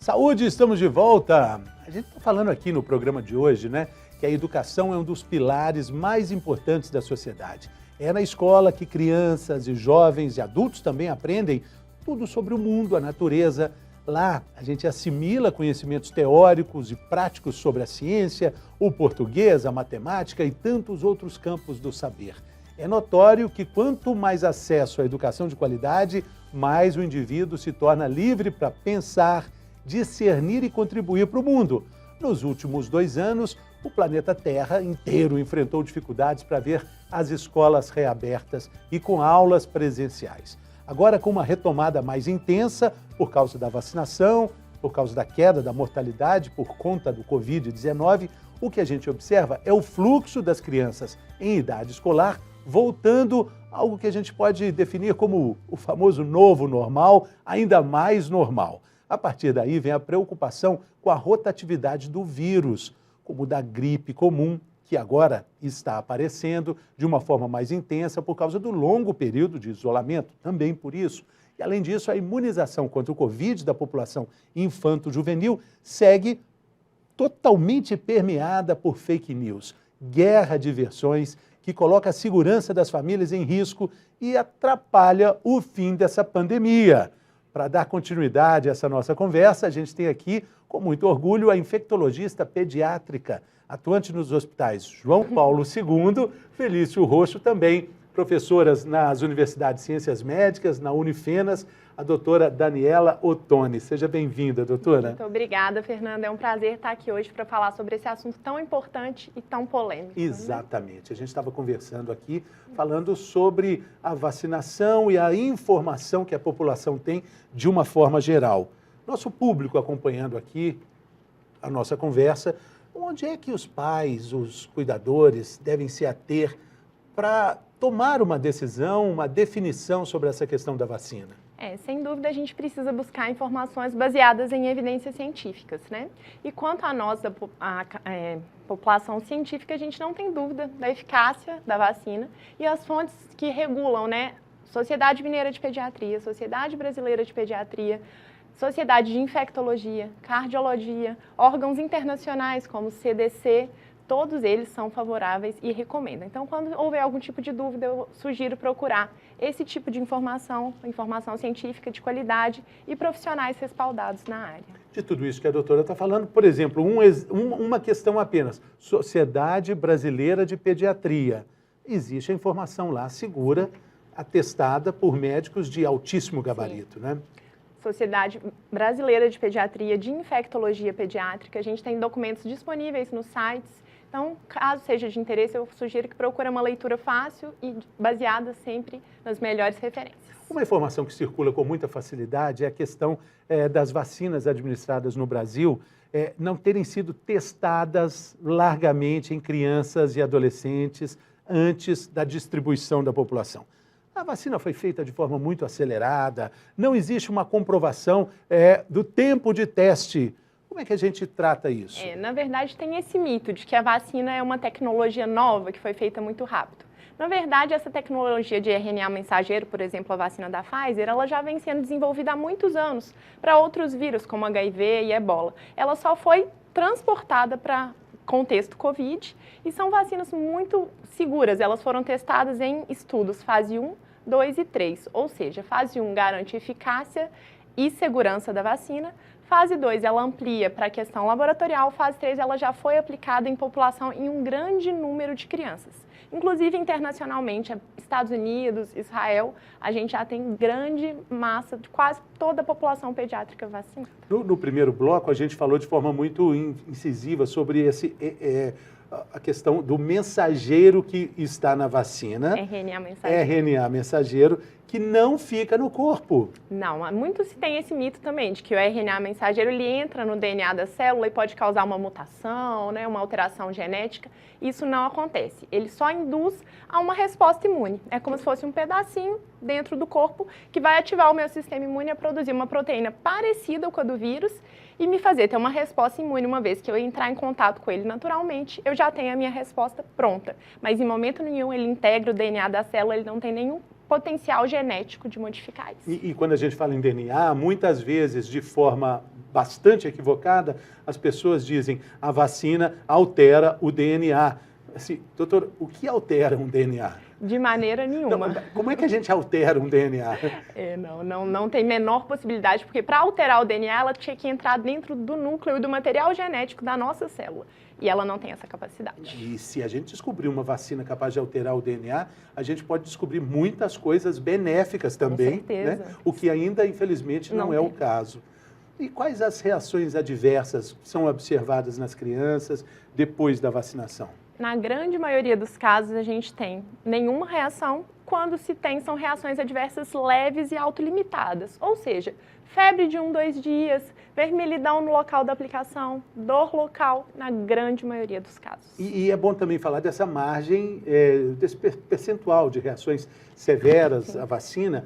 Saúde, estamos de volta. A gente está falando aqui no programa de hoje, né, que a educação é um dos pilares mais importantes da sociedade. É na escola que crianças e jovens e adultos também aprendem tudo sobre o mundo, a natureza. Lá a gente assimila conhecimentos teóricos e práticos sobre a ciência, o português, a matemática e tantos outros campos do saber. É notório que quanto mais acesso à educação de qualidade, mais o indivíduo se torna livre para pensar, discernir e contribuir para o mundo. Nos últimos 2 anos, o planeta Terra inteiro enfrentou dificuldades para ver as escolas reabertas e com aulas presenciais. Agora, com uma retomada mais intensa por causa da vacinação, por causa da queda da mortalidade por conta do Covid-19, o que a gente observa é o fluxo das crianças em idade escolar voltando a algo que a gente pode definir como o famoso novo normal, ainda mais normal. A partir daí vem a preocupação com a rotatividade do vírus, como o da gripe comum, que agora está aparecendo de uma forma mais intensa por causa do longo período de isolamento, também por isso. E além disso, a imunização contra o Covid da população infanto-juvenil segue totalmente permeada por fake news, guerra de versões que coloca a segurança das famílias em risco e atrapalha o fim dessa pandemia. Para dar continuidade a essa nossa conversa, a gente tem aqui, com muito orgulho, a infectologista pediátrica, atuante nos hospitais João Paulo II, Felício Roxo, também professoras nas Universidades de Ciências Médicas, na Unifenas, a doutora Daniela Ottoni. Seja bem-vinda, doutora. Muito obrigada, Fernanda. É um prazer estar aqui hoje para falar sobre esse assunto tão importante e tão polêmico. Exatamente. A gente estava conversando aqui, falando sobre a vacinação e a informação que a população tem de uma forma geral. Nosso público acompanhando aqui a nossa conversa, onde é que os pais, os cuidadores devem se ater para tomar uma decisão, uma definição sobre essa questão da vacina? Sem dúvida a gente precisa buscar informações baseadas em evidências científicas, né? E quanto a nós, a população científica, a gente não tem dúvida da eficácia da vacina e as fontes que regulam, né? Sociedade Mineira de Pediatria, Sociedade Brasileira de Pediatria, Sociedade de Infectologia, Cardiologia, órgãos internacionais como o CDC, todos eles são favoráveis e recomendam. Então, quando houver algum tipo de dúvida, eu sugiro procurar esse tipo de informação científica de qualidade e profissionais respaldados na área. De tudo isso que a doutora está falando, por exemplo, uma questão apenas, Sociedade Brasileira de Pediatria. Existe a informação lá segura, atestada por médicos de altíssimo gabarito, né? Sociedade Brasileira de Pediatria, de Infectologia Pediátrica, a gente tem documentos disponíveis nos sites. Então, caso seja de interesse, eu sugiro que procure uma leitura fácil e baseada sempre nas melhores referências. Uma informação que circula com muita facilidade é a questão das vacinas administradas no Brasil não terem sido testadas largamente em crianças e adolescentes antes da distribuição da população. A vacina foi feita de forma muito acelerada, não existe uma comprovação do tempo de teste. Como é que a gente trata isso? Na verdade, tem esse mito de que a vacina é uma tecnologia nova que foi feita muito rápido. Na verdade, essa tecnologia de RNA mensageiro, por exemplo, a vacina da Pfizer, ela já vem sendo desenvolvida há muitos anos para outros vírus, como HIV e Ebola. Ela só foi transportada para contexto Covid e são vacinas muito seguras. Elas foram testadas em estudos fase 1, 2 e 3, ou seja, fase 1 garante eficácia e segurança da vacina, fase 2 ela amplia para a questão laboratorial, fase 3 ela já foi aplicada em população em um grande número de crianças. Inclusive internacionalmente, Estados Unidos, Israel, a gente já tem grande massa de quase toda a população pediátrica vacinada. No primeiro bloco, a gente falou de forma muito incisiva sobre a questão do mensageiro que está na vacina. RNA mensageiro. RNA mensageiro, que não fica no corpo. Não, muito se tem esse mito também, de que o RNA mensageiro ele entra no DNA da célula e pode causar uma mutação, né, uma alteração genética. Isso não acontece. Ele só induz a uma resposta imune. É como se fosse um pedacinho dentro do corpo que vai ativar o meu sistema imune a produzir uma proteína parecida com a do vírus e me fazer ter uma resposta imune. Uma vez que eu entrar em contato com ele naturalmente, eu já tenho a minha resposta pronta. Mas em momento nenhum ele integra o DNA da célula, ele não tem nenhum potencial genético de modificar isso. E quando a gente fala em DNA, muitas vezes, de forma bastante equivocada, as pessoas dizem a vacina altera o DNA. Assim, doutor, o que altera um DNA? De maneira nenhuma. Não, como é que a gente altera um DNA? Não tem menor possibilidade, porque para alterar o DNA, ela tinha que entrar dentro do núcleo e do material genético da nossa célula. E ela não tem essa capacidade. E se a gente descobrir uma vacina capaz de alterar o DNA, a gente pode descobrir muitas coisas benéficas também, com certeza, né? O que ainda, infelizmente, não é o caso. E quais as reações adversas são observadas nas crianças depois da vacinação? Na grande maioria dos casos, a gente tem nenhuma reação. Quando se tem, são reações adversas leves e autolimitadas. Ou seja, febre de 1, 2 dias, vermelhidão no local da aplicação, dor local, na grande maioria dos casos. E é bom também falar dessa margem, desse percentual de reações severas à vacina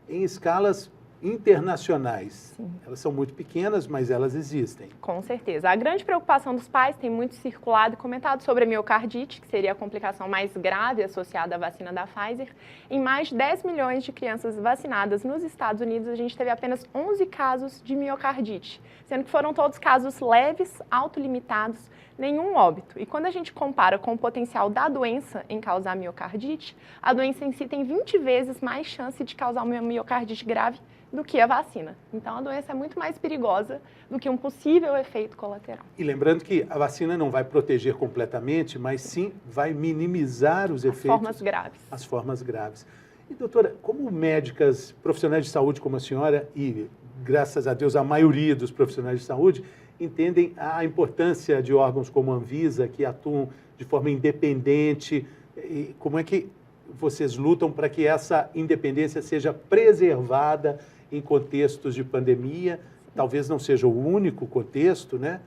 em escalas internacionais. Sim. Elas são muito pequenas, mas elas existem. Com certeza. A grande preocupação dos pais, tem muito circulado e comentado sobre a miocardite, que seria a complicação mais grave associada à vacina da Pfizer. Em mais de 10 milhões de crianças vacinadas nos Estados Unidos, a gente teve apenas 11 casos de miocardite, sendo que foram todos casos leves, autolimitados, nenhum óbito. E quando a gente compara com o potencial da doença em causar miocardite, a doença em si tem 20 vezes mais chance de causar uma miocardite grave do que a vacina. Então, a doença é muito mais perigosa do que um possível efeito colateral. E lembrando que a vacina não vai proteger completamente, mas sim vai minimizar os efeitos. As formas graves. As formas graves. E, doutora, como médicas, profissionais de saúde como a senhora, e graças a Deus a maioria dos profissionais de saúde, entendem a importância de órgãos como a Anvisa, que atuam de forma independente, e como é que vocês lutam para que essa independência seja preservada em contextos de pandemia? Talvez não seja o único contexto, né?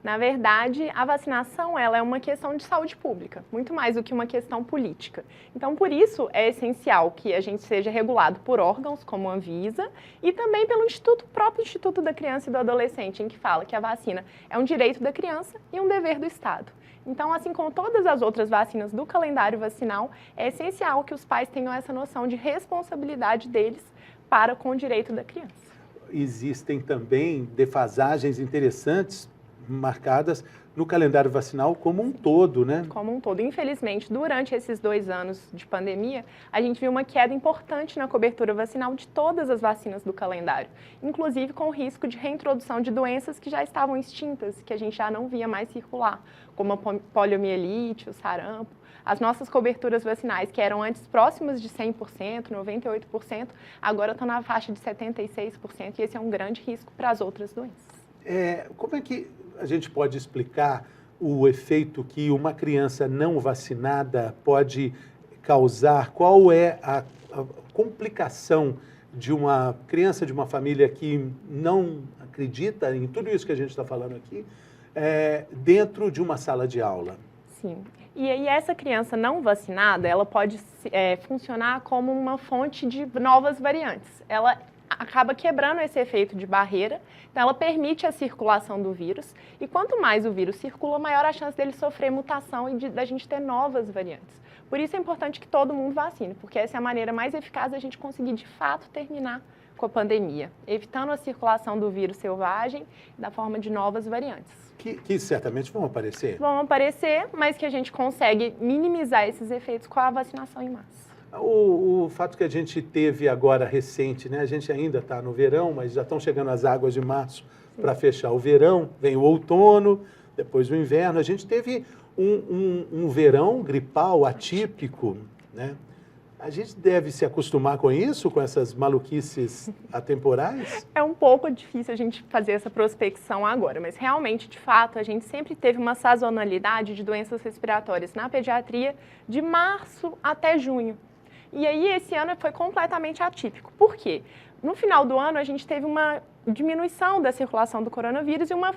Na verdade, a vacinação ela é uma questão de saúde pública, muito mais do que uma questão política. Então, por isso, é essencial que a gente seja regulado por órgãos como a Anvisa e também pelo próprio Instituto da Criança e do Adolescente, em que fala que a vacina é um direito da criança e um dever do Estado. Então, assim como todas as outras vacinas do calendário vacinal, é essencial que os pais tenham essa noção de responsabilidade deles para com o direito da criança. Existem também defasagens interessantes marcadas no calendário vacinal como um todo, né? Como um todo. Infelizmente, durante esses 2 anos de pandemia, a gente viu uma queda importante na cobertura vacinal de todas as vacinas do calendário, inclusive com o risco de reintrodução de doenças que já estavam extintas, que a gente já não via mais circular, como a poliomielite, o sarampo. As nossas coberturas vacinais, que eram antes próximas de 100%, 98%, agora estão na faixa de 76%, e esse é um grande risco para as outras doenças. Como é que a gente pode explicar o efeito que uma criança não vacinada pode causar? Qual é a complicação de uma criança de uma família que não acredita em tudo isso que a gente está falando aqui dentro de uma sala de aula? Sim. E aí essa criança não vacinada, ela pode funcionar como uma fonte de novas variantes. Ela acaba quebrando esse efeito de barreira, então ela permite a circulação do vírus, e quanto mais o vírus circula, maior a chance dele sofrer mutação e da gente ter novas variantes. Por isso é importante que todo mundo vacine, porque essa é a maneira mais eficaz da gente conseguir, de fato, terminar com a pandemia, evitando a circulação do vírus selvagem da forma de novas variantes. Que certamente vão aparecer. Vão aparecer, mas que a gente consegue minimizar esses efeitos com a vacinação em massa. O fato que a gente teve agora recente, né? A gente ainda está no verão, mas já estão chegando as águas de março para fechar o verão, vem o outono, depois o inverno. A gente teve um verão gripal atípico, né? A gente deve se acostumar com isso, com essas maluquices atemporais? É um pouco difícil a gente fazer essa prospecção agora, mas realmente, de fato, a gente sempre teve uma sazonalidade de doenças respiratórias na pediatria de março até junho. E aí, esse ano foi completamente atípico. Por quê? No final do ano, a gente teve uma diminuição da circulação do coronavírus e uma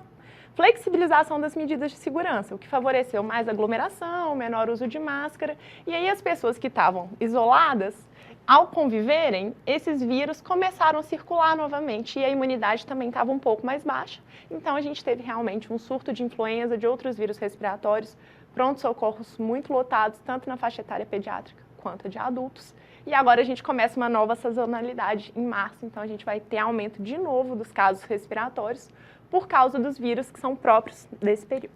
flexibilização das medidas de segurança, o que favoreceu mais aglomeração, menor uso de máscara. E aí, as pessoas que estavam isoladas, ao conviverem, esses vírus começaram a circular novamente e a imunidade também estava um pouco mais baixa. Então, a gente teve realmente um surto de influenza, de outros vírus respiratórios, prontos-socorros muito lotados, tanto na faixa etária pediátrica quanto a de adultos. E agora a gente começa uma nova sazonalidade em março, então a gente vai ter aumento de novo dos casos respiratórios por causa dos vírus que são próprios desse período.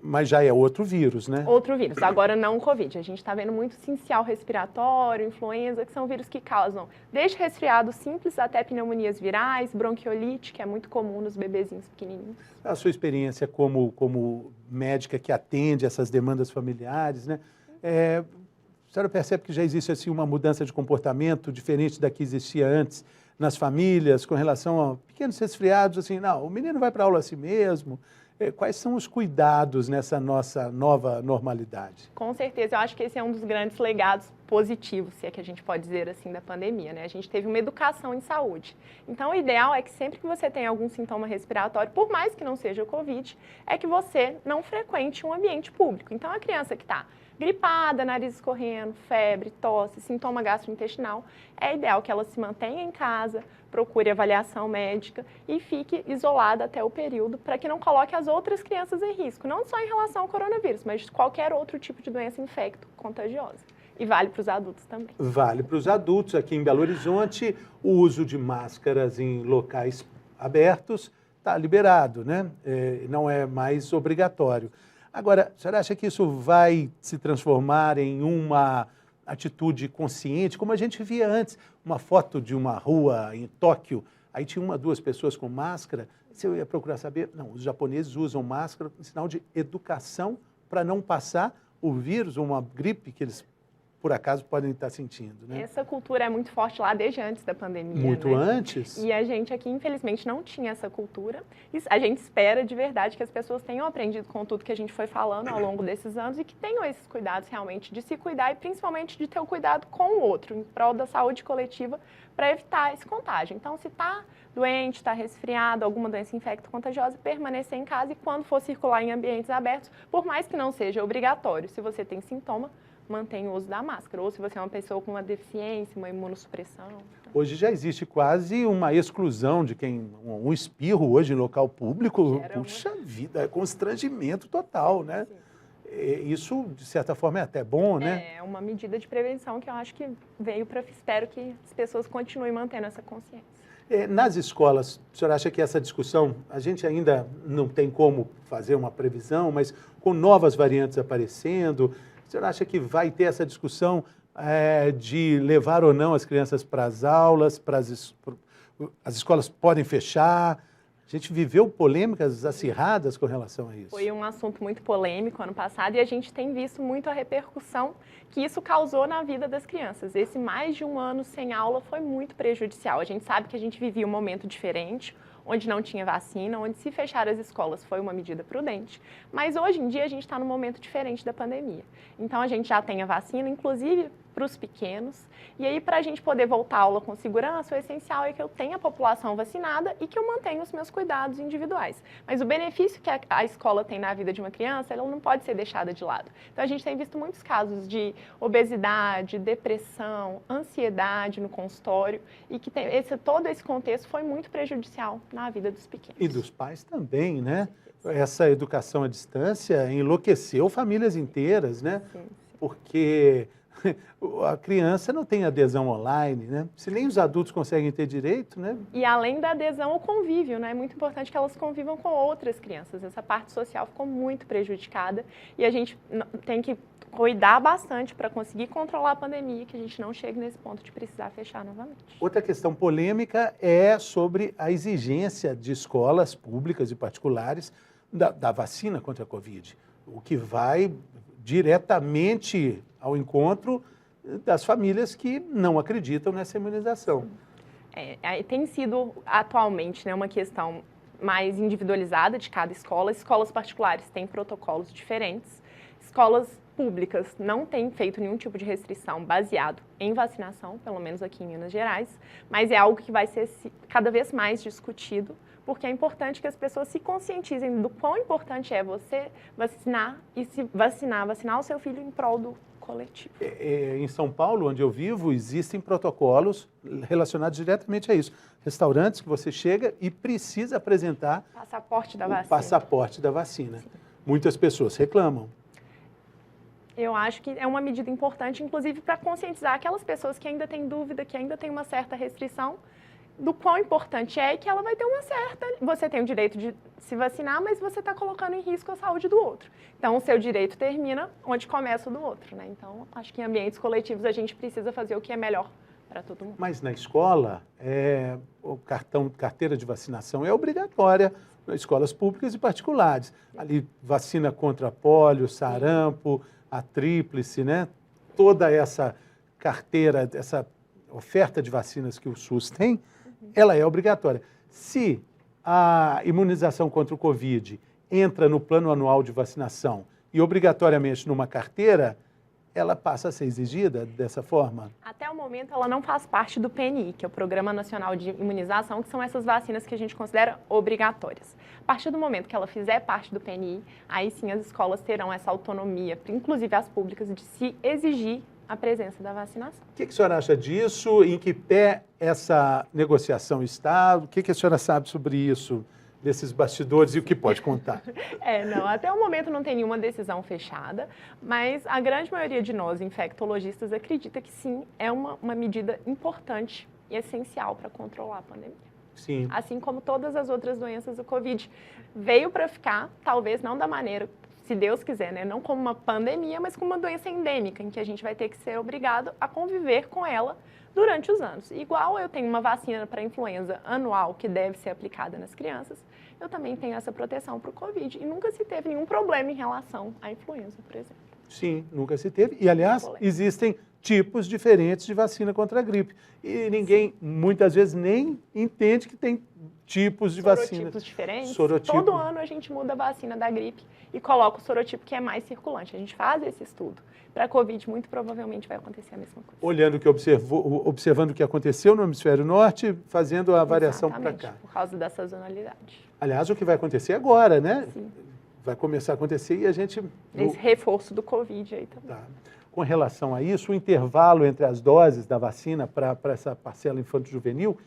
Mas já é outro vírus, né? Outro vírus, agora não o Covid. A gente está vendo muito sincicial respiratório, influenza, que são vírus que causam desde resfriado simples até pneumonias virais, bronquiolite, que é muito comum nos bebezinhos pequenininhos. A sua experiência como médica que atende essas demandas familiares, né? A senhora percebe que já existe assim, uma mudança de comportamento diferente da que existia antes nas famílias, com relação a pequenos resfriados, assim, não, o menino vai para a aula assim mesmo. Quais são os cuidados nessa nossa nova normalidade? Com certeza, eu acho que esse é um dos grandes legados positivos, se é que a gente pode dizer assim, da pandemia, né? A gente teve uma educação em saúde. Então, o ideal é que sempre que você tem algum sintoma respiratório, por mais que não seja o Covid, é que você não frequente um ambiente público. Então, a criança que está gripada, nariz escorrendo, febre, tosse, sintoma gastrointestinal, é ideal que ela se mantenha em casa, procure avaliação médica e fique isolada até o período para que não coloque as outras crianças em risco, não só em relação ao coronavírus, mas qualquer outro tipo de doença infecto-contagiosa. E vale para os adultos também. Vale para os adultos. Aqui em Belo Horizonte, o uso de máscaras em locais abertos está liberado, né? Não é mais obrigatório. Agora, a senhora acha que isso vai se transformar em uma atitude consciente, como a gente via antes, uma foto de uma rua em Tóquio, aí tinha duas pessoas com máscara, se eu ia procurar saber, não, os japoneses usam máscara em sinal de educação para não passar o vírus ou uma gripe que eles, por acaso, podem estar sentindo, né? Essa cultura é muito forte lá desde antes da pandemia, muito né? antes? E a gente aqui, infelizmente, não tinha essa cultura. E a gente espera, de verdade, que as pessoas tenham aprendido com tudo que a gente foi falando ao longo desses anos e que tenham esses cuidados realmente de se cuidar e, principalmente, de ter o cuidado com o outro, em prol da saúde coletiva, para evitar esse contágio. Então, se está doente, está resfriado, alguma doença infecto-contagiosa, permanecer em casa e, quando for circular em ambientes abertos, por mais que não seja obrigatório, se você tem sintoma, mantenha o uso da máscara, ou se você é uma pessoa com uma deficiência, uma imunossupressão. Hoje já existe quase uma exclusão de quem, um espirro hoje em local público, puxa vida, é constrangimento total, né? Isso, de certa forma, é até bom, né? É uma medida de prevenção que eu acho que veio para, espero que as pessoas continuem mantendo essa consciência. Nas escolas, a senhora acha que essa discussão, a gente ainda não tem como fazer uma previsão, mas com novas variantes aparecendo, a senhora acha que vai ter essa discussão de levar ou não as crianças para as aulas, as escolas podem fechar? A gente viveu polêmicas acirradas com relação a isso. Foi um assunto muito polêmico ano passado e a gente tem visto muito a repercussão que isso causou na vida das crianças. Esse mais de um ano sem aula foi muito prejudicial. A gente sabe que a gente vivia um momento diferente, onde não tinha vacina, onde se fechar as escolas foi uma medida prudente. Mas hoje em dia a gente está num momento diferente da pandemia. Então a gente já tem a vacina, inclusive para os pequenos. E aí, para a gente poder voltar à aula com segurança, o essencial é que eu tenha a população vacinada e que eu mantenha os meus cuidados individuais. Mas o benefício que a escola tem na vida de uma criança, ela não pode ser deixada de lado. Então a gente tem visto muitos casos de obesidade, depressão, ansiedade no consultório e que todo esse contexto foi muito prejudicial na vida dos pequenos. E dos pais também, né? Essa educação à distância enlouqueceu famílias inteiras, né? Sim. Porque a criança não tem adesão online, né? Se nem os adultos conseguem ter direito, né? E além da adesão, o convívio, né? É muito importante que elas convivam com outras crianças. Essa parte social ficou muito prejudicada e a gente tem que cuidar bastante para conseguir controlar a pandemia, que a gente não chegue nesse ponto de precisar fechar novamente. Outra questão polêmica é sobre a exigência de escolas públicas e particulares da vacina contra a Covid, o que vai diretamente ao encontro das famílias que não acreditam nessa imunização. Tem sido atualmente, né, uma questão mais individualizada de cada escola. Escolas particulares têm protocolos diferentes. Escolas públicas não têm feito nenhum tipo de restrição baseado em vacinação, pelo menos aqui em Minas Gerais, mas é algo que vai ser cada vez mais discutido, porque é importante que as pessoas se conscientizem do quão importante é você vacinar e se vacinar o seu filho em prol do coletivo. Em São Paulo, onde eu vivo, existem protocolos relacionados diretamente a isso. Restaurantes que você chega e precisa apresentar passaporte da vacina. Passaporte da vacina. Sim. Muitas pessoas reclamam. Eu acho que é uma medida importante, inclusive, para conscientizar aquelas pessoas que ainda têm dúvida, que ainda têm uma certa restrição, do quão importante é que ela vai ter uma certa... Você tem o direito de se vacinar, mas você está colocando em risco a saúde do outro. Então, o seu direito termina onde começa o do outro, né? Então, acho que em ambientes coletivos a gente precisa fazer o que é melhor para todo mundo. Mas na escola, carteira de vacinação é obrigatória nas escolas públicas e particulares. Ali, vacina contra pólio, sarampo, a tríplice, né? Toda essa carteira, essa oferta de vacinas que o SUS tem, ela é obrigatória. Se a imunização contra o Covid entra no plano anual de vacinação e obrigatoriamente numa carteira, ela passa a ser exigida dessa forma? Até o momento, ela não faz parte do PNI, que é o Programa Nacional de Imunização, que são essas vacinas que a gente considera obrigatórias. A partir do momento que ela fizer parte do PNI, aí sim as escolas terão essa autonomia, inclusive as públicas, de se exigir a presença da vacinação. O que a senhora acha disso? Em que pé essa negociação está? O que a senhora sabe sobre isso, desses bastidores, e o que pode contar? Não, até o momento não tem nenhuma decisão fechada, mas a grande maioria de nós, infectologistas, acredita que sim, é uma medida importante e essencial para controlar a pandemia. Sim. Assim como todas as outras doenças, o Covid veio para ficar, talvez não da maneira, se Deus quiser, né? Não como uma pandemia, mas como uma doença endêmica, em que a gente vai ter que ser obrigado a conviver com ela durante os anos. Igual eu tenho uma vacina para influenza anual que deve ser aplicada nas crianças, eu também tenho essa proteção para o Covid. E nunca se teve nenhum problema em relação à influenza, por exemplo. Sim, nunca se teve. E, aliás, existem tipos diferentes de vacina contra a gripe. E ninguém, muitas vezes, nem entende que tem tipos de vacina. Sorotipos diferentes. Sorotipo. Todo ano a gente muda a vacina da gripe e coloca o sorotipo que é mais circulante. A gente faz esse estudo. Para a Covid, muito provavelmente vai acontecer a mesma coisa. Olhando o que observando o que aconteceu no hemisfério norte, fazendo a variação para cá. Por causa da sazonalidade. Aliás, o que vai acontecer agora, né? Sim. Vai começar a acontecer e a gente... Esse reforço do Covid aí também. Tá. Com relação a isso, o intervalo entre as doses da vacina para essa parcela infanto-juvenil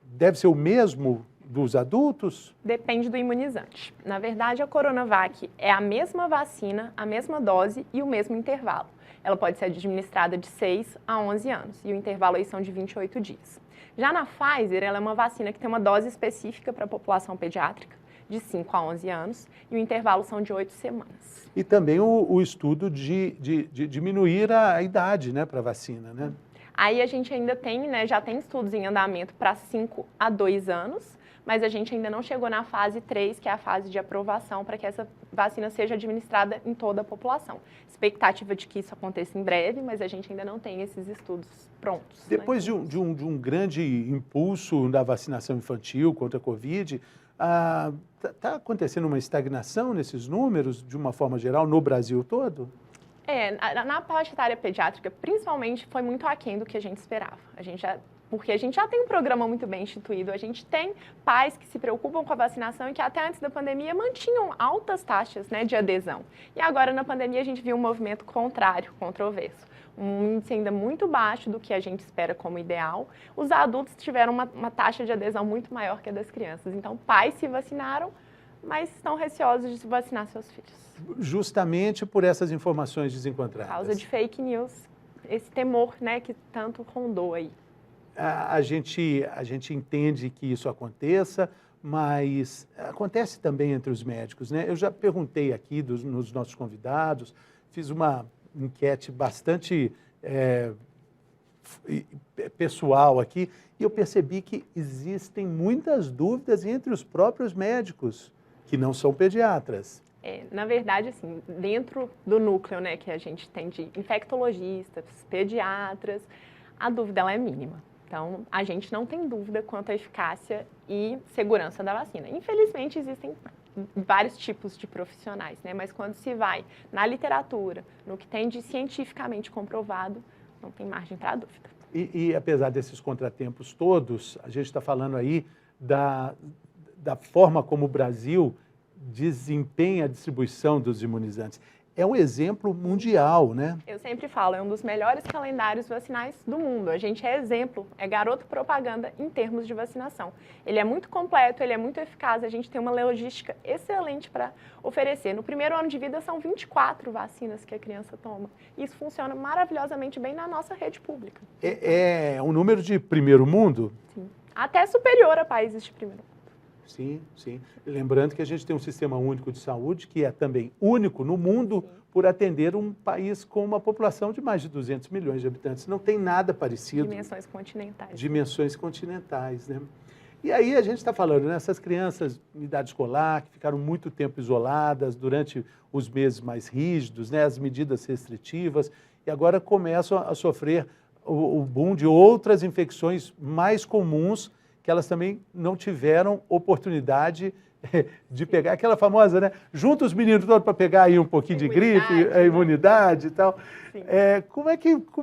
deve ser o mesmo dos adultos? Depende do imunizante. Na verdade, a Coronavac é a mesma vacina, a mesma dose e o mesmo intervalo. Ela pode ser administrada de 6 a 11 anos e o intervalo aí são de 28 dias. Já na Pfizer, ela é uma vacina que tem uma dose específica para a população pediátrica, de 5 a 11 anos, e o intervalo são de 8 semanas. E também o estudo de diminuir a idade, né, para a vacina, né? Aí a gente ainda tem, né, já tem estudos em andamento para 5 a 2 anos, mas a gente ainda não chegou na fase 3, que é a fase de aprovação, para que essa vacina seja administrada em toda a população. Expectativa de que isso aconteça em breve, mas a gente ainda não tem esses estudos prontos. Depois de um grande impulso da vacinação infantil contra a Covid, está acontecendo uma estagnação nesses números, de uma forma geral, no Brasil todo? Na faixa etária pediátrica, principalmente, foi muito aquém do que a gente esperava. Porque a gente já tem um programa muito bem instituído, a gente tem pais que se preocupam com a vacinação e que até antes da pandemia mantinham altas taxas, né, de adesão. E agora, na pandemia, a gente viu um movimento contrário, controverso. Um índice ainda muito baixo do que a gente espera como ideal. Os adultos tiveram uma taxa de adesão muito maior que a das crianças. Então, pais se vacinaram, mas estão receosos de se vacinar seus filhos. Justamente por essas informações desencontradas. Por causa de fake news, esse temor, né, que tanto rondou aí. A gente entende que isso aconteça, mas acontece também entre os médicos, né? Eu já perguntei aqui nos nossos convidados, fiz uma enquete bastante pessoal aqui, e eu percebi que existem muitas dúvidas entre os próprios médicos, que não são pediatras. Na verdade, assim, dentro do núcleo, né, que a gente tem de infectologistas, pediatras, a dúvida ela é mínima. Então, a gente não tem dúvida quanto à eficácia e segurança da vacina. Infelizmente, existem vários tipos de profissionais, né? Mas quando se vai na literatura, no que tem de cientificamente comprovado, não tem margem para dúvida. E apesar desses contratempos todos, a gente está falando aí da forma como o Brasil desempenha a distribuição dos imunizantes. é um exemplo mundial, né? Eu sempre falo, é um dos melhores calendários vacinais do mundo. A gente é exemplo, é garoto propaganda em termos de vacinação. Ele é muito completo, ele é muito eficaz, a gente tem uma logística excelente para oferecer. No primeiro ano de vida são 24 vacinas que a criança toma. Isso funciona maravilhosamente bem na nossa rede pública. É um número de primeiro mundo? Sim. Até superior a países de primeiro mundo. Sim, sim. Lembrando que a gente tem um sistema único de saúde, que é também único no mundo, por atender um país com uma população de mais de 200 milhões de habitantes. Não tem nada parecido. Dimensões continentais. Dimensões continentais, né? E aí a gente está falando nessas crianças em idade escolar, que ficaram muito tempo isoladas durante os meses mais rígidos, né, as medidas restritivas, e agora começam a sofrer o boom de outras infecções mais comuns, que elas também não tiveram oportunidade de pegar, aquela famosa, né? Junta os meninos todos para pegar aí um pouquinho de gripe, a imunidade e tal. Como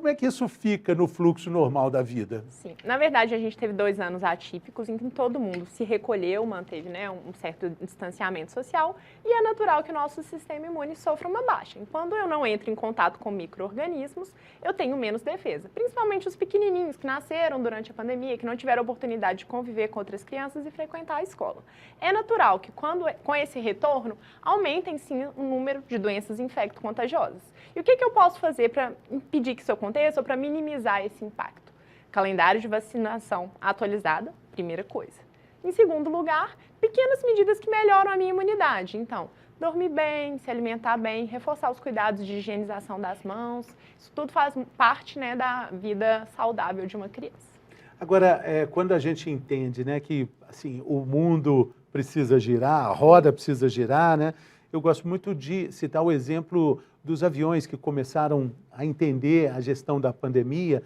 é que isso fica no fluxo normal da vida? Sim, na verdade a gente teve 2 anos atípicos em que todo mundo se recolheu, manteve, né, um certo distanciamento social, e é natural que o nosso sistema imune sofra uma baixa. E quando eu não entro em contato com micro-organismos, eu tenho menos defesa, principalmente os pequenininhos que nasceram durante a pandemia, que não tiveram oportunidade de conviver com outras crianças e frequentar a escola. É natural que com esse retorno aumentem sim o número de doenças infecto-contagiosas. E o que eu posso fazer para impedir que isso aconteça ou para minimizar esse impacto? Calendário de vacinação atualizada, primeira coisa. Em segundo lugar, pequenas medidas que melhoram a minha imunidade. Então, dormir bem, se alimentar bem, reforçar os cuidados de higienização das mãos. Isso tudo faz parte, né, da vida saudável de uma criança. Agora, quando a gente entende, né, que assim, o mundo precisa girar, a roda precisa girar, né? Eu gosto muito de citar o exemplo dos aviões que começaram a entender a gestão da pandemia,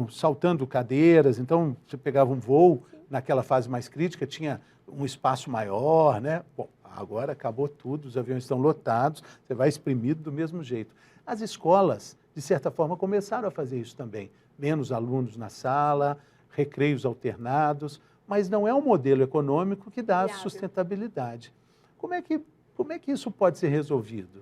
saltando cadeiras. Então, você pegava um voo, naquela fase mais crítica, tinha um espaço maior, né? Bom, agora acabou tudo, os aviões estão lotados, você vai exprimido do mesmo jeito. As escolas, de certa forma, começaram a fazer isso também. Menos alunos na sala, recreios alternados, mas não é um modelo econômico que dá sustentabilidade. Como é que isso pode ser resolvido?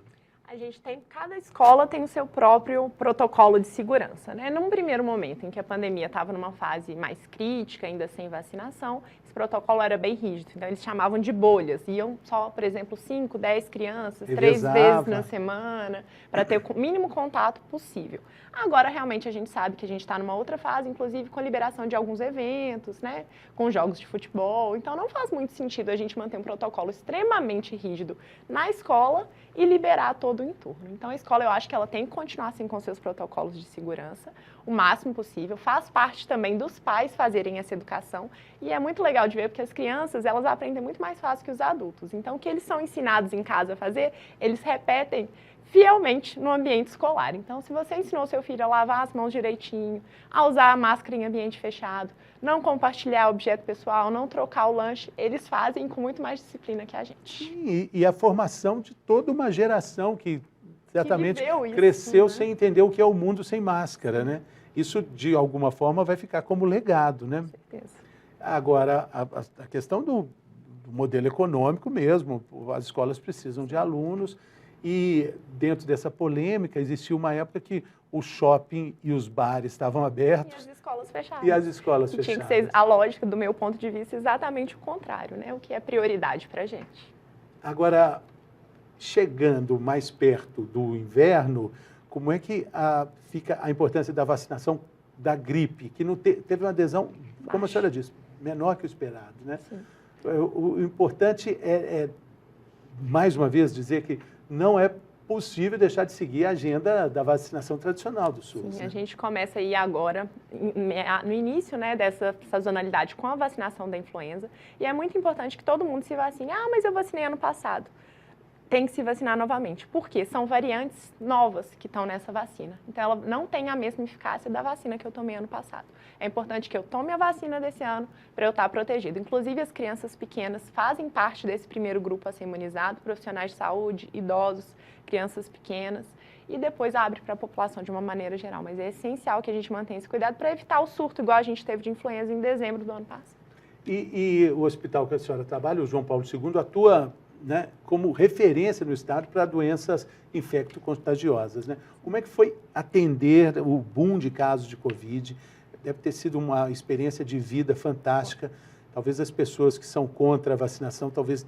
Cada escola tem o seu próprio protocolo de segurança, né? Num primeiro momento em que a pandemia estava numa fase mais crítica, ainda sem vacinação, esse protocolo era bem rígido. Então, eles chamavam de bolhas. Iam só, por exemplo, 5, 10 crianças, 3 vezes na semana, para ter o mínimo contato possível. Agora, realmente, a gente sabe que a gente está numa outra fase, inclusive com a liberação de alguns eventos, né? Com jogos de futebol. Então, não faz muito sentido a gente manter um protocolo extremamente rígido na escola e liberar todo o entorno. Então, a escola, eu acho que ela tem que continuar assim com seus protocolos de segurança, o máximo possível. Faz parte também dos pais fazerem essa educação. E é muito legal de ver, porque as crianças, elas aprendem muito mais fácil que os adultos. Então, o que eles são ensinados em casa a fazer, eles repetem fielmente no ambiente escolar. Então, se você ensinou seu filho a lavar as mãos direitinho, a usar a máscara em ambiente fechado, não compartilhar objeto pessoal, não trocar o lanche, eles fazem com muito mais disciplina que a gente. Sim, e a formação de toda uma geração que certamente cresceu sem entender o que é o mundo sem máscara, né? Isso, de alguma forma, vai ficar como legado, né? Com certeza. Agora, a questão do modelo econômico mesmo, as escolas precisam de alunos. E dentro dessa polêmica, existiu uma época que o shopping e os bares estavam abertos. E as escolas fechadas. E as escolas fechadas. Tinha que ser a lógica, do meu ponto de vista, exatamente o contrário, né? O que é prioridade para a gente. Agora, chegando mais perto do inverno, como é que fica a importância da vacinação da gripe, que não teve uma adesão, como a senhora disse, menor que o esperado, né? Sim. O importante é, mais uma vez, dizer que não é possível deixar de seguir a agenda da vacinação tradicional do SUS. Sim, né? A gente começa aí agora, no início, né, dessa sazonalidade com a vacinação da influenza, e é muito importante que todo mundo se vacine. Ah, mas eu vacinei ano passado. Tem que se vacinar novamente. Por quê? São variantes novas que estão nessa vacina. Então, ela não tem a mesma eficácia da vacina que eu tomei ano passado. É importante que eu tome a vacina desse ano para eu estar protegido. Inclusive, as crianças pequenas fazem parte desse primeiro grupo a ser imunizado, profissionais de saúde, idosos, crianças pequenas, e depois abre para a população de uma maneira geral. Mas é essencial que a gente mantenha esse cuidado para evitar o surto, igual a gente teve de influenza em dezembro do ano passado. E o hospital que a senhora trabalha, o João Paulo II, atua né, como referência no estado para doenças infecto-contagiosas, né? Como é que foi atender o boom de casos de Covid? Deve ter sido uma experiência de vida fantástica. Talvez as pessoas que são contra a vacinação, talvez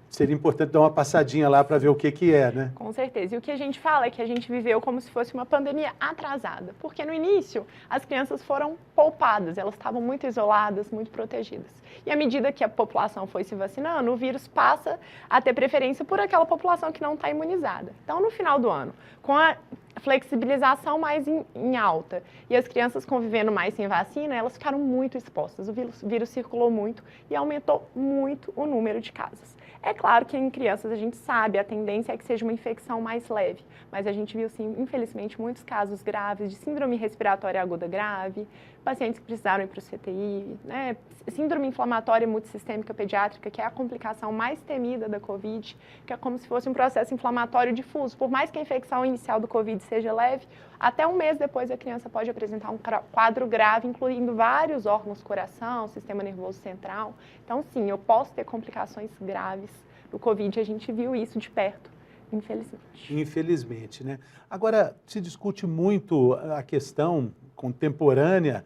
seria importante dar uma passadinha lá para ver o que é, né? Com certeza. E o que a gente fala é que a gente viveu como se fosse uma pandemia atrasada. Porque no início, as crianças foram poupadas, elas estavam muito isoladas, muito protegidas. E à medida que a população foi se vacinando, o vírus passa a ter preferência por aquela população que não está imunizada. Então, no final do ano, com a flexibilização mais em alta e as crianças convivendo mais sem vacina, elas ficaram muito expostas. O vírus circulou muito e aumentou muito o número de casos. É claro que em crianças a gente sabe, a tendência é que seja uma infecção mais leve, mas a gente viu, sim, infelizmente, muitos casos graves de síndrome respiratória aguda grave, pacientes que precisaram ir para o CTI, né? Síndrome inflamatória multissistêmica pediátrica, que é a complicação mais temida da Covid, que é como se fosse um processo inflamatório difuso. Por mais que a infecção inicial do Covid seja leve, até um mês depois a criança pode apresentar um quadro grave, incluindo vários órgãos, coração, sistema nervoso central. Então, sim, eu posso ter complicações graves do Covid, a gente viu isso de perto, infelizmente. Infelizmente, né? Agora, se discute muito a questão contemporânea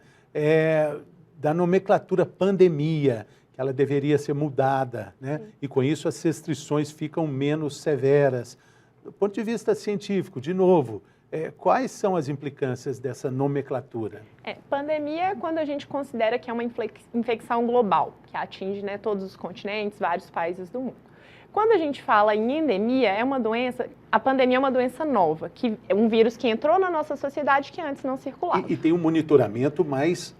da nomenclatura pandemia, que ela deveria ser mudada, né? E com isso as restrições ficam menos severas. Do ponto de vista científico, de novo, quais são as implicâncias dessa nomenclatura? Pandemia é quando a gente considera que é uma infecção global, que atinge, né, todos os continentes, vários países do mundo. Quando a gente fala em endemia, a pandemia é uma doença nova, que é um vírus que entrou na nossa sociedade que antes não circulava. E tem um monitoramento mais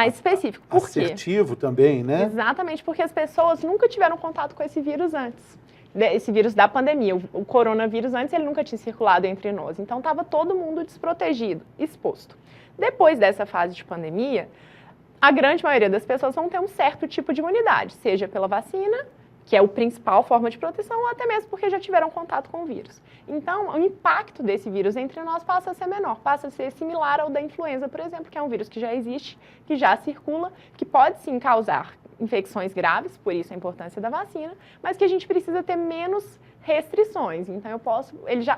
específico. Por quê? Assertivo também, né? Exatamente, porque as pessoas nunca tiveram contato com esse vírus antes. Esse vírus da pandemia, o coronavírus antes, ele nunca tinha circulado entre nós. Então, estava todo mundo desprotegido, exposto. Depois dessa fase de pandemia, a grande maioria das pessoas vão ter um certo tipo de imunidade, seja pela vacina, que é a principal forma de proteção, ou até mesmo porque já tiveram contato com o vírus. Então, o impacto desse vírus entre nós passa a ser menor, passa a ser similar ao da influenza, por exemplo, que é um vírus que já existe, que já circula, que pode sim causar infecções graves, por isso a importância da vacina, mas que a gente precisa ter menos restrições. Então,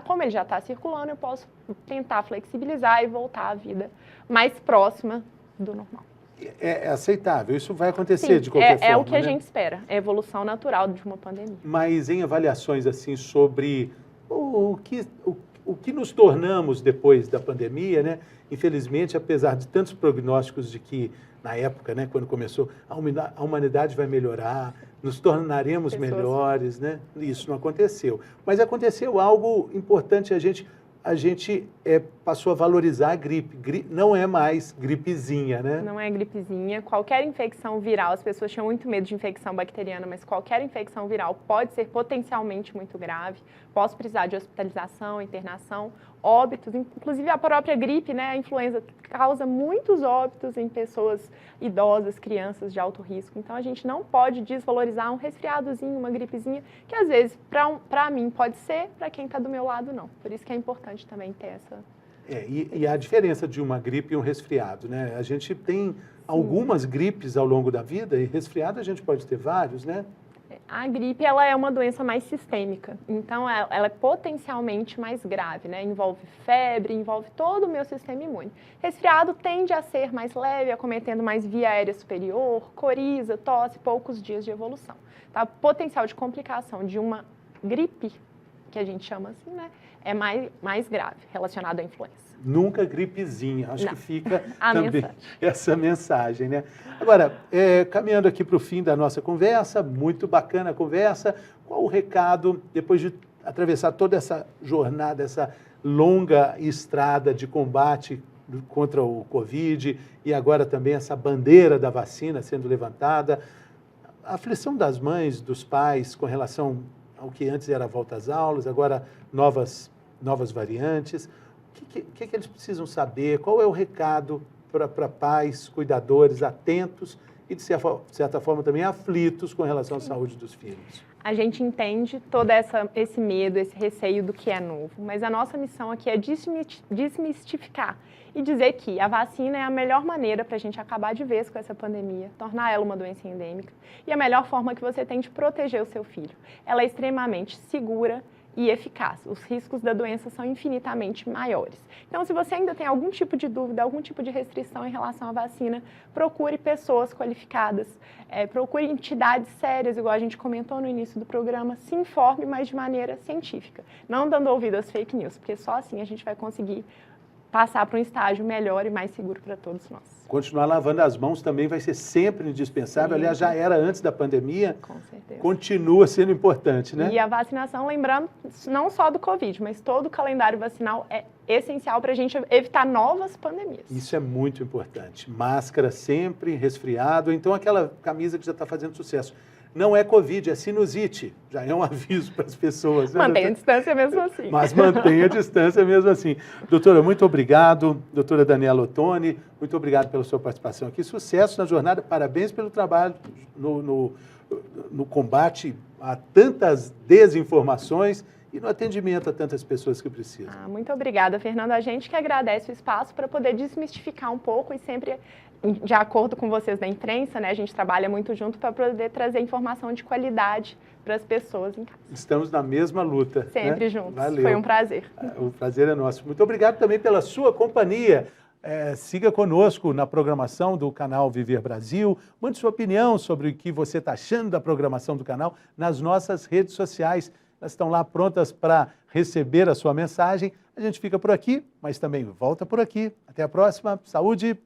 como ele já está circulando, eu posso tentar flexibilizar e voltar à vida mais próxima do normal. É aceitável, isso vai acontecer. Sim, de qualquer forma. É o que a gente espera, é a evolução natural de uma pandemia. Mas em avaliações assim sobre o que nos tornamos depois da pandemia, né? Infelizmente, apesar de tantos prognósticos de que, na época, né, quando começou, a humanidade vai melhorar, nos tornaremos melhores, né? Isso não aconteceu. Mas aconteceu algo importante, a gente passou a valorizar a gripe. Não é mais gripezinha, né? Não é gripezinha. Qualquer infecção viral, as pessoas tinham muito medo de infecção bacteriana, mas qualquer infecção viral pode ser potencialmente muito grave. Posso precisar de hospitalização, internação, óbitos, inclusive a própria gripe, né? A influenza causa muitos óbitos em pessoas idosas, crianças de alto risco. Então, a gente não pode desvalorizar um resfriadozinho, uma gripezinha, que às vezes, para mim, pode ser, para quem está do meu lado, não. Por isso que é importante também ter essa... E a diferença de uma gripe e um resfriado, né? A gente tem algumas gripes ao longo da vida e resfriado a gente pode ter vários, né? A gripe, ela é uma doença mais sistêmica, então ela é potencialmente mais grave, né? Envolve febre, envolve todo o meu sistema imune. Resfriado tende a ser mais leve, acometendo mais via aérea superior, coriza, tosse, poucos dias de evolução. Tá? O potencial de complicação de uma gripe, que a gente chama assim, né? É mais grave, relacionado à influenza. Nunca gripezinha, acho que fica também essa mensagem, né? Agora, caminhando aqui para o fim da nossa conversa, muito bacana a conversa, qual o recado, depois de atravessar toda essa jornada, essa longa estrada de combate contra o Covid e agora também essa bandeira da vacina sendo levantada, a aflição das mães, dos pais com relação ao que antes era a volta às aulas, agora novas variantes. O que eles precisam saber? Qual é o recado para pais, cuidadores, atentos e, de certa forma, também aflitos com relação à saúde dos filhos? A gente entende todo esse medo, esse receio do que é novo, mas a nossa missão aqui é desmistificar e dizer que a vacina é a melhor maneira para a gente acabar de vez com essa pandemia, tornar ela uma doença endêmica e a melhor forma que você tem de proteger o seu filho. Ela é extremamente segura e eficaz. Os riscos da doença são infinitamente maiores. Então, se você ainda tem algum tipo de dúvida, algum tipo de restrição em relação à vacina, procure pessoas qualificadas, procure entidades sérias, igual a gente comentou no início do programa, se informe, mas de maneira científica, não dando ouvido às fake news, porque só assim a gente vai conseguir passar para um estágio melhor e mais seguro para todos nós. Continuar lavando as mãos também vai ser sempre indispensável. Sim. Aliás, já era antes da pandemia. Com certeza. Continua sendo importante, né? E a vacinação, lembrando, não só do Covid, mas todo o calendário vacinal é essencial para a gente evitar novas pandemias. Isso é muito importante. Máscara sempre, resfriado, então aquela camisa que já está fazendo sucesso. Não é Covid, é sinusite. Já é um aviso para as pessoas. Né? Mantenha a distância mesmo assim. Mas mantenha a distância mesmo assim. Doutora, muito obrigado. Doutora Daniela Ottoni, muito obrigado pela sua participação aqui. Sucesso na jornada. Parabéns pelo trabalho no combate a tantas desinformações e no atendimento a tantas pessoas que precisam. Muito obrigada, Fernando. A gente que agradece o espaço para poder desmistificar um pouco e sempre, de acordo com vocês da imprensa, né, a gente trabalha muito junto para poder trazer informação de qualidade para as pessoas em casa. Estamos na mesma luta. Sempre, né? Juntos. Valeu. Foi um prazer. O prazer é nosso. Muito obrigado também pela sua companhia. Siga conosco na programação do canal Viver Brasil. Mande sua opinião sobre o que você está achando da programação do canal nas nossas redes sociais. Elas estão lá prontas para receber a sua mensagem. A gente fica por aqui, mas também volta por aqui. Até a próxima. Saúde!